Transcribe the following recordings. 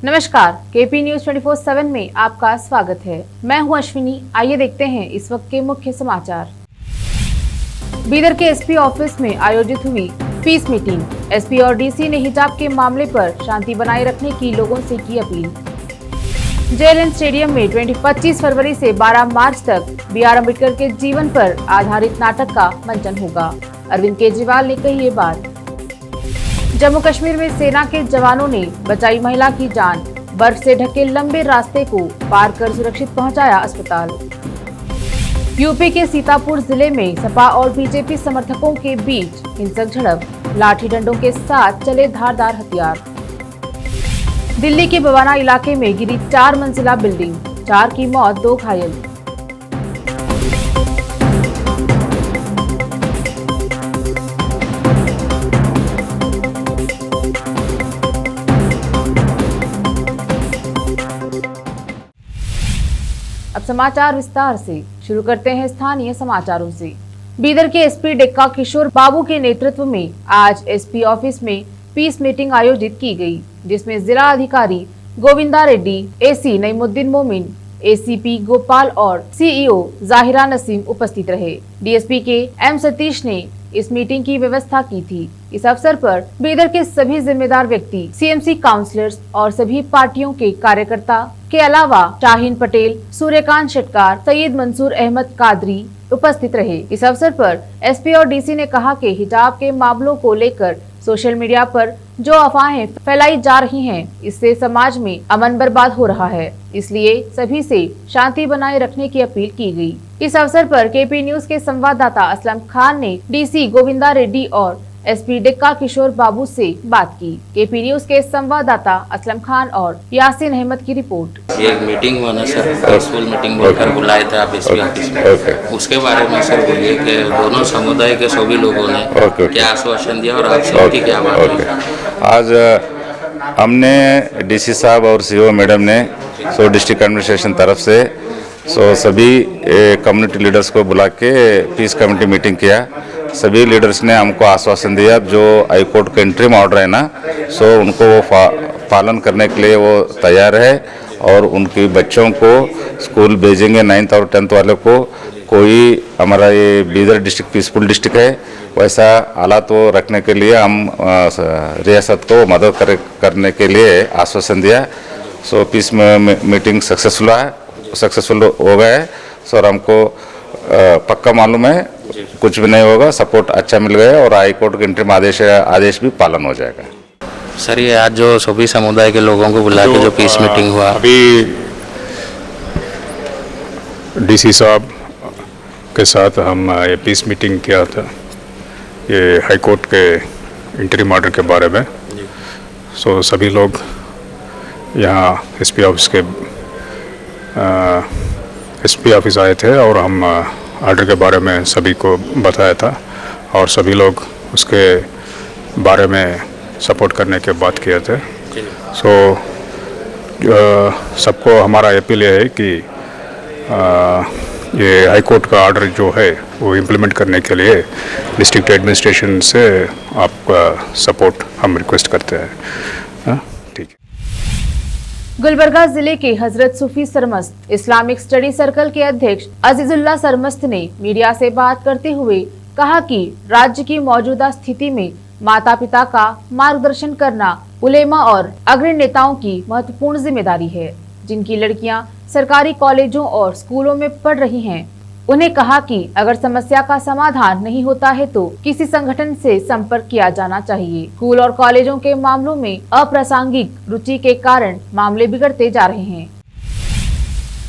नमस्कार, KP news 24/7 में आपका स्वागत है। मैं हूं अश्विनी। आइए देखते हैं इस वक्त के मुख्य समाचार। बीदर के एसपी ऑफिस में आयोजित हुई पीस मीटिंग। एसपी और डीसी ने हिजाब के मामले पर शांति बनाए रखने की लोगों से की अपील। जेएलएन स्टेडियम में 25 फरवरी से 12 मार्च तक BR अम्बेडकर के जीवन पर आधारित नाटक का मंचन होगा। अरविंद केजरीवाल ने कही ये बात। जम्मू कश्मीर में सेना के जवानों ने बचाई महिला की जान। बर्फ से ढके लंबे रास्ते को पार कर सुरक्षित पहुंचाया अस्पताल। यूपी के सीतापुर जिले में सपा और बीजेपी समर्थकों के बीच हिंसक झड़प। लाठी डंडों के साथ चले धारदार हथियार। दिल्ली के बवाना इलाके में गिरी 4 मंजिला बिल्डिंग, 4 की मौत, 2 घायल। अब समाचार विस्तार से। शुरू करते हैं स्थानीय समाचारों से। बीदर के एसपी डेक्का किशोर बाबू के नेतृत्व में आज एसपी ऑफिस में पीस मीटिंग आयोजित की गई, जिसमें जिला अधिकारी गोविंदा रेड्डी, एसी नईमुद्दीन मोमिन, एसीपी गोपाल और सीईओ जाहिरा नसीम उपस्थित रहे। डीएसपी के एम सतीश ने इस मीटिंग की व्यवस्था की थी। इस अवसर पर बीदर के सभी जिम्मेदार व्यक्ति, सीएमसी काउंसलर्स और सभी पार्टियों के कार्यकर्ता के अलावा शाहीन पटेल, सूर्यकांत शेटकार, सईद मंसूर अहमद कादरी उपस्थित रहे। इस अवसर पर एसपी और डीसी ने कहा कि हिजाब के मामलों को लेकर सोशल मीडिया पर जो अफवाहें फैलाई जा रही हैं, इससे समाज में अमन बर्बाद हो रहा है। इसलिए सभी से शांति बनाए रखने की अपील की गई। इस अवसर पर केपी न्यूज के संवाददाता असलम खान ने डीसी गोविंदा रेड्डी और एसपी डेक्का किशोर बाबू से बात की। केपी न्यूज के संवाददाता असलम खान और यासीन अहमद की रिपोर्ट। ये एक मीटिंग हुआ ना सर, पीसफुल मीटिंग बोलकर बुलाए थे आप एसपी ऑफिस में। उसके बारे में सर बोलिए कि दोनों समुदाय के सभी लोगों ने क्या आश्वासन दिया और आपसे उनकी क्या बात है। आज हमने डीसी साहब और सीओ मैडम ने डिस्ट्रिक्ट एडमिनिस्ट्रेशन तरफ से सभी कम्युनिटी लीडर्स को बुला के पीस कमेटी मीटिंग किया। सभी लीडर्स ने हमको आश्वासन दिया जो हाई कोर्ट का इंटरिम ऑर्डर है ना, उनको वो पालन करने के लिए वो तैयार है और उनके बच्चों को स्कूल भेजेंगे। 9th और 10th वाले को कोई हमारा ये बीदर डिस्ट्रिक्ट पीसफुल डिस्ट्रिक्ट है, वैसा हालात वो रखने के लिए हम रियासत को मदद करने के लिए आश्वासन दिया। पीस मीटिंग सक्सेसफुल हो गया है। सर हमको पक्का मालूम है कुछ भी नहीं होगा, सपोर्ट अच्छा मिल गया और हाई कोर्ट के इंटरिम आदेश भी पालन हो जाएगा। सर ये आज जो सभी समुदाय के लोगों को बुला के जो पीस मीटिंग हुआ, अभी डीसी साहब के साथ हम ये पीस मीटिंग किया था ये हाई कोर्ट के इंटरिम ऑर्डर के बारे में। सभी लोग यहाँ एसपी ऑफिस आए थे और हम ऑर्डर के बारे में सभी को बताया था और सभी लोग उसके बारे में सपोर्ट करने के बात किए थे। सबको हमारा अपील है कि ये हाई कोर्ट का ऑर्डर जो है वो इम्प्लीमेंट करने के लिए डिस्ट्रिक्ट एडमिनिस्ट्रेशन से आपका सपोर्ट हम रिक्वेस्ट करते हैं। ठीक है। गुलबर्गा जिले के हजरत सूफी सरमस्त इस्लामिक स्टडी सर्कल के अध्यक्ष अजीजुल्लाह सरमस्त ने मीडिया से बात करते हुए कहा कि राज्य की मौजूदा स्थिति में माता पिता का मार्गदर्शन करना उलेमा और अग्रणी नेताओं की महत्वपूर्ण जिम्मेदारी है, जिनकी लड़कियां सरकारी कॉलेजों और स्कूलों में पढ़ रही हैं। उन्हें कहा कि अगर समस्या का समाधान नहीं होता है तो किसी संगठन से संपर्क किया जाना चाहिए। स्कूल और कॉलेजों के मामलों में अप्रासंगिक रुचि के कारण मामले बिगड़ते जा रहे हैं।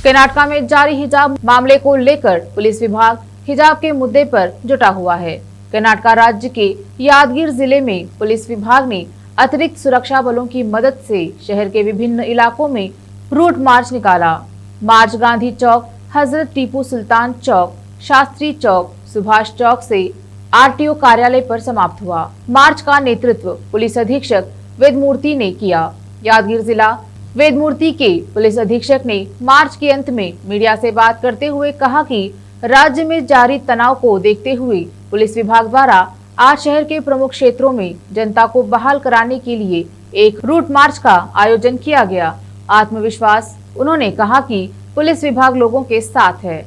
कर्नाटक में जारी हिजाब मामले को लेकर पुलिस विभाग हिजाब के मुद्दे पर जुटा हुआ है। कर्नाटक राज्य के यादगीर जिले में पुलिस विभाग ने अतिरिक्त सुरक्षा बलों की मदद से शहर के विभिन्न इलाकों में रूट मार्च निकाला। मार्च गांधी चौक, हजरत टीपू सुल्तान चौक, शास्त्री चौक, सुभाष चौक से आरटीओ कार्यालय पर समाप्त हुआ। मार्च का नेतृत्व पुलिस अधीक्षक वेदमूर्ति ने किया। यादगीर जिला वेदमूर्ति के पुलिस अधीक्षक ने मार्च के अंत में मीडिया से बात करते हुए कहा कि राज्य में जारी तनाव को देखते हुए पुलिस विभाग द्वारा आज शहर के प्रमुख क्षेत्रों में जनता को बहाल कराने के लिए एक रूट मार्च का आयोजन किया गया। आत्मविश्वास उन्होंने कहा कि पुलिस विभाग लोगों के साथ है।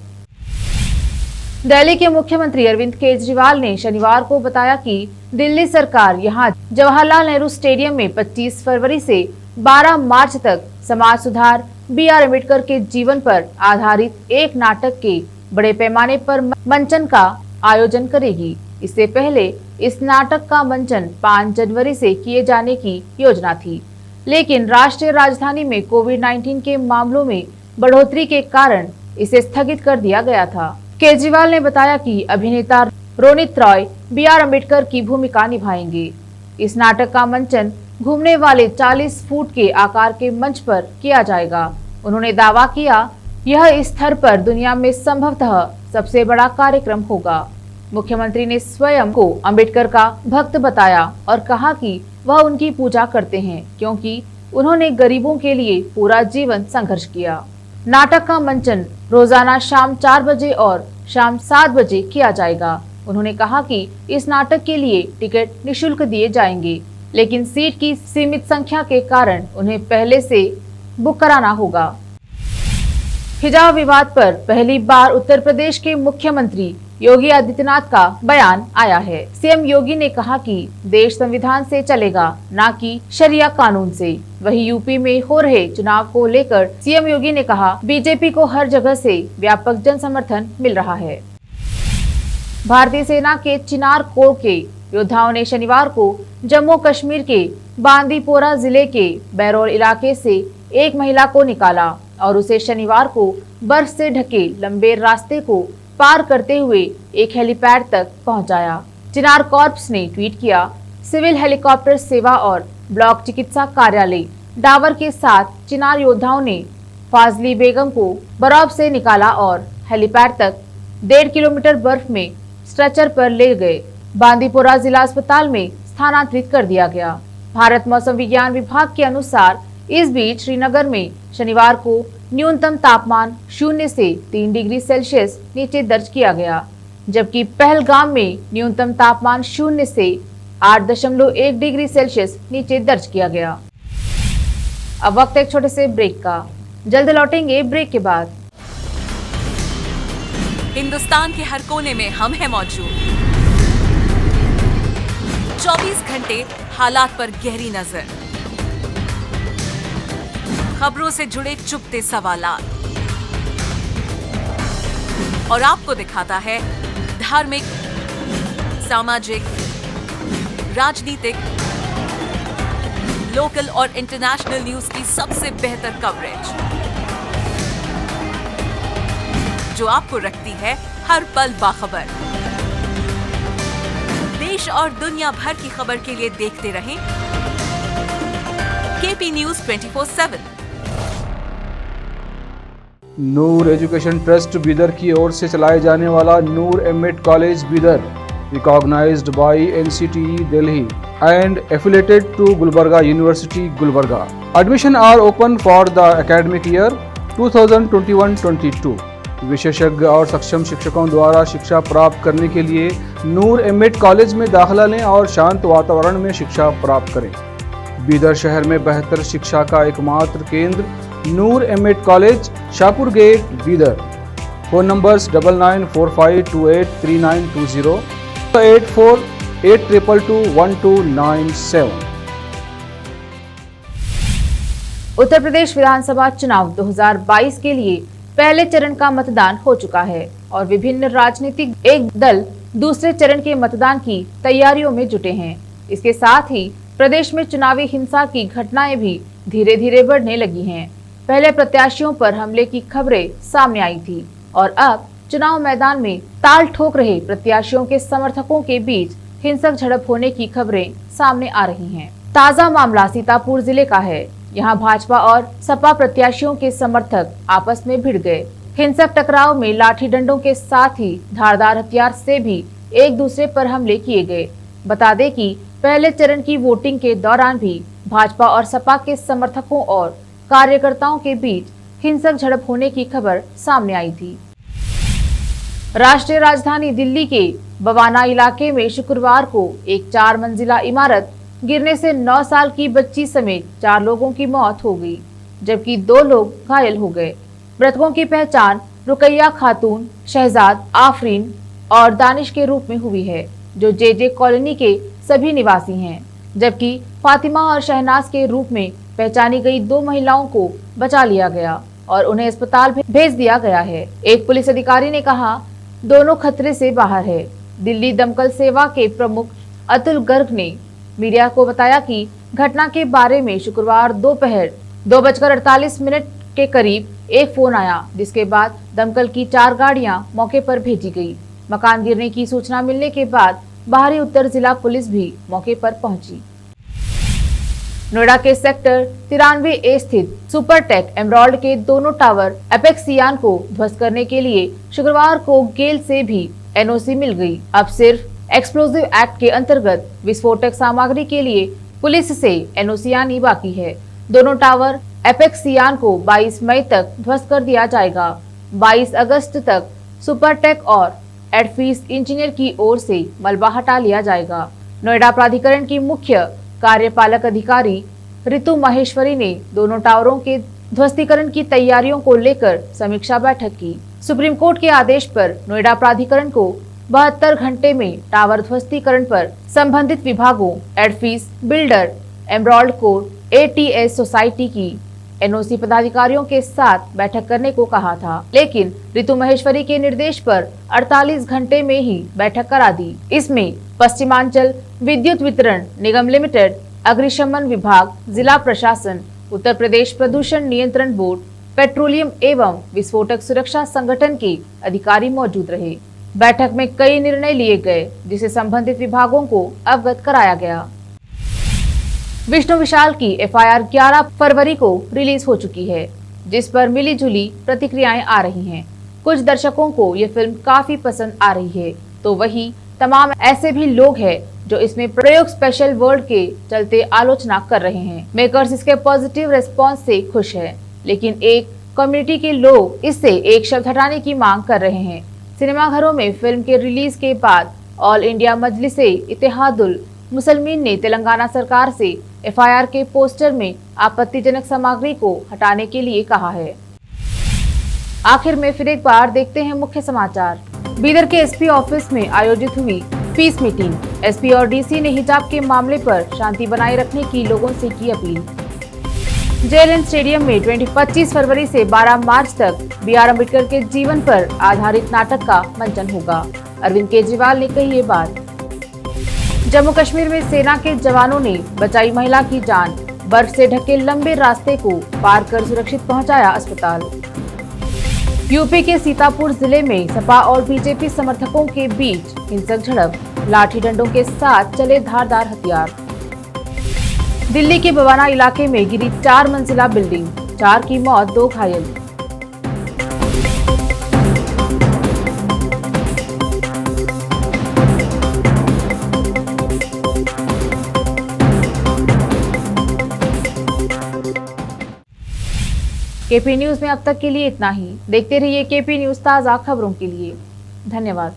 दिल्ली के मुख्यमंत्री अरविंद केजरीवाल ने शनिवार को बताया कि दिल्ली सरकार यहां जवाहरलाल नेहरू स्टेडियम में 25 फरवरी से 12 मार्च तक समाज सुधार B.R. अम्बेडकर के जीवन पर आधारित एक नाटक के बड़े पैमाने पर मंचन का आयोजन करेगी। इससे पहले इस नाटक का मंचन 5 जनवरी से किए जाने की योजना थी, लेकिन राष्ट्रीय राजधानी में कोविड-19 के मामलों में बढ़ोतरी के कारण इसे स्थगित कर दिया गया था। केजरीवाल ने बताया कि अभिनेता रोनित रॉय B.R. अम्बेडकर की भूमिका निभाएंगे। इस नाटक का मंचन घूमने वाले 40 फुट के आकार के मंच पर किया जाएगा। उन्होंने दावा किया, यह इस स्तर पर दुनिया में संभवतः सबसे बड़ा कार्यक्रम होगा। मुख्यमंत्री ने स्वयं को अम्बेडकर का भक्त बताया और कहा कि वह उनकी पूजा करते हैं क्योंकि उन्होंने गरीबों के लिए पूरा जीवन संघर्ष किया। नाटक का मंचन रोजाना शाम 4 बजे और शाम 7 बजे किया जाएगा। उन्होंने कहा कि इस नाटक के लिए टिकट निशुल्क दिए जाएंगे, लेकिन सीट की सीमित संख्या के कारण उन्हें पहले से बुक कराना होगा। हिजाब विवाद पर पहली बार उत्तर प्रदेश के मुख्यमंत्री योगी आदित्यनाथ का बयान आया है। सीएम योगी ने कहा कि देश संविधान से चलेगा, न कि शरिया कानून से। वहीं यूपी में हो रहे चुनाव को लेकर सीएम योगी ने कहा, बीजेपी को हर जगह से व्यापक जन समर्थन मिल रहा है। भारतीय सेना के चिनार कोर के योद्धाओं ने शनिवार को जम्मू कश्मीर के बांदीपोरा जिले के बैरोल इलाके से एक महिला को निकाला और उसे शनिवार को बर्फ से ढके लंबे रास्ते को पार करते हुए एक हेलीपैड तक पहुंचाया। चिनार कॉर्प्स ने ट्वीट किया, सिविल हेलीकॉप्टर सेवा और ब्लॉक चिकित्सा कार्यालय डावर के साथ चिनार योद्धाओं ने फाजली बेगम को बर्फ से निकाला और हेलीपैड तक 1.5 किलोमीटर बर्फ में स्ट्रेचर पर ले गए बांदीपोरा जिला अस्पताल में स्थानांतरित कर दिया गया। भारत मौसम विज्ञान विभाग के अनुसार इस बीच श्रीनगर में शनिवार को न्यूनतम तापमान 0 से 3 डिग्री सेल्सियस नीचे दर्ज किया गया, जबकि पहलगाम में न्यूनतम तापमान 0 से 8.1 डिग्री सेल्सियस नीचे दर्ज किया गया। अब वक्त एक छोटे से ब्रेक का, जल्द लौटेंगे ब्रेक के बाद। हिंदुस्तान के हर कोने में हम हैं मौजूद। 24 घंटे हालात पर गहरी नजर, खबरों से जुड़े चुपते सवालात और आपको दिखाता है धार्मिक, सामाजिक, राजनीतिक, लोकल और इंटरनेशनल न्यूज की सबसे बेहतर कवरेज, जो आपको रखती है हर पल बाखबर। देश और दुनिया भर की खबर के लिए देखते रहें KP News 24/7। Noor education trust Bidar की ओर से चलाए जाने वाला Noor M Ed college Bidar, recognised by NCTE Delhi and affiliated to Gulbarga University, Gulbarga. Admission are open for the academic year 2021-22. विशेषज्ञ और सक्षम शिक्षकों द्वारा शिक्षा प्राप्त करने के लिए नूर एमएड कॉलेज में दाखिला लें और शांत वातावरण में शिक्षा प्राप्त करें। बीदर शहर में बेहतर शिक्षा का एकमात्र केंद्र Noor M Ed college, Shahpur gate, Bidar. Phone numbers 9945283920, 8482221297। Uttar Pradesh विधानसभा चुनाव 2022 के लिए पहले चरण का मतदान हो चुका है और विभिन्न राजनीतिक दल दूसरे चरण के मतदान की तैयारियों में जुटे हैं। इसके साथ ही प्रदेश में चुनावी हिंसा की घटनाएं भी धीरे धीरे बढ़ने लगी हैं। पहले प्रत्याशियों पर हमले की खबरें सामने आई थी और अब चुनाव मैदान में ताल ठोक रहे प्रत्याशियों के समर्थकों के बीच हिंसक झड़प होने की खबरें सामने आ रही हैं। ताजा मामला सीतापुर जिले का है। यहाँ भाजपा और सपा प्रत्याशियों के समर्थक आपस में भिड़ गए। हिंसक टकराव में लाठी डंडों के साथ ही धारदार हथियार से भी एक दूसरे पर हमले किए गए। बता दें कि पहले चरण की वोटिंग के दौरान भी भाजपा और सपा के समर्थकों और कार्यकर्ताओं के बीच हिंसक झड़प होने की खबर सामने आई थी। राष्ट्रीय राजधानी दिल्ली के बवाना इलाके में शुक्रवार को एक 4 मंजिला इमारत गिरने से 9 साल की बच्ची समेत 4 लोगों की मौत हो गई, जबकि 2 लोग घायल हो गए। मृतकों की पहचान रुकैया खातून, शहजाद आफरीन और दानिश के रूप में हुई है, जो जे कॉलोनी के सभी निवासी हैं, जबकि फातिमा और शहनाज के रूप में पहचानी गई 2 महिलाओं को बचा लिया गया और उन्हें अस्पताल भेज दिया गया है। एक पुलिस अधिकारी ने कहा, दोनों खतरे से बाहर है। दिल्ली दमकल सेवा के प्रमुख अतुल गर्ग ने मीडिया को बताया कि घटना के बारे में शुक्रवार दोपहर 2:48 के करीब एक फोन आया, जिसके बाद दमकल की 4 गाड़ियां मौके पर भेजी गई। मकान गिरने की सूचना मिलने के बाद बाहरी उत्तर जिला पुलिस भी मौके पर पहुंची। नोएडा के सेक्टर 93A स्थित सुपरटेक एमराल्ड के दोनों टावर एपेक्सियान को ध्वस्त करने के लिए शुक्रवार को गेल से भी एनओसी मिल गई। अब सिर्फ एक्सप्लोजिव एक्ट के अंतर्गत विस्फोटक सामग्री के लिए पुलिस से एनओसी आनी बाकी है। दोनों टावर एपेक्सियान को 22 मई तक ध्वस्त कर दिया जाएगा। 22 अगस्त तक सुपरटेक और एडफीस इंजीनियर की ओर से मलबा हटा लिया जाएगा। नोएडा प्राधिकरण की मुख्य कार्यपालक अधिकारी ऋतु माहेश्वरी ने दोनों टावरों के ध्वस्तीकरण की तैयारियों को लेकर समीक्षा बैठक की। सुप्रीम कोर्ट के आदेश पर नोएडा प्राधिकरण को 72 घंटे में टावर ध्वस्तीकरण पर संबंधित विभागों edifice, builder, Emerald Court, ATS society की एनओसी पदाधिकारियों के साथ बैठक करने को कहा था, लेकिन ऋतु महेश्वरी के निर्देश पर 48 घंटे में ही बैठक करा दी। इसमें पश्चिमांचल विद्युत वितरण निगम लिमिटेड, अग्निशमन विभाग, जिला प्रशासन, उत्तर प्रदेश प्रदूषण नियंत्रण बोर्ड, पेट्रोलियम एवं विस्फोटक सुरक्षा संगठन के अधिकारी मौजूद रहे। बैठक में कई निर्णय लिए गए, जिसे संबंधित विभागों को अवगत कराया गया। विष्णु विशाल की FIR 11 फरवरी को रिलीज हो चुकी है, जिस पर मिली जुली प्रतिक्रियाएं आ रही हैं। कुछ दर्शकों को ये फिल्म काफी पसंद आ रही है, तो वही तमाम ऐसे भी लोग हैं जो इसमें प्रयोग स्पेशल वर्ड के चलते आलोचना कर रहे हैं। मेकर्स इसके पॉजिटिव रेस्पॉन्स से खुश है, लेकिन एक कम्युनिटी के लोग इससे एक शब्द हटाने की मांग कर रहे हैं। सिनेमाघरों में फिल्म के रिलीज के बाद ऑल इंडिया मजलिसे इत्तेहादुल मुसलमीन ने तेलंगाना सरकार से FIR के पोस्टर में आपत्तिजनक सामग्री को हटाने के लिए कहा है। आखिर में फिर एक बार देखते हैं मुख्य समाचार। बीदर के SP ऑफिस में आयोजित हुई पीस मीटिंग। SP और DC ने हिजाब के मामले पर शांति बनाए रखने की लोगों से की अपील। JLN स्टेडियम में 25 फरवरी से 12 मार्च तक BR अम्बेडकर के जीवन पर आधारित नाटक का मंचन होगा। अरविंद केजरीवाल ने कही ये बात। जम्मू कश्मीर में सेना के जवानों ने बचाई महिला की जान, बर्फ से ढके लंबे रास्ते को पार कर सुरक्षित पहुंचाया अस्पताल। यूपी के सीतापुर जिले में सपा और बीजेपी समर्थकों के बीच हिंसक झड़प, लाठी डंडों के साथ चले धारदार हथियार। दिल्ली के बवाना इलाके में गिरी 4 मंजिला बिल्डिंग, 4 की मौत, 2 घायल। KP न्यूज में अब तक के लिए इतना ही। देखते रहिए KP न्यूज, ताज़ा खबरों के लिए। धन्यवाद।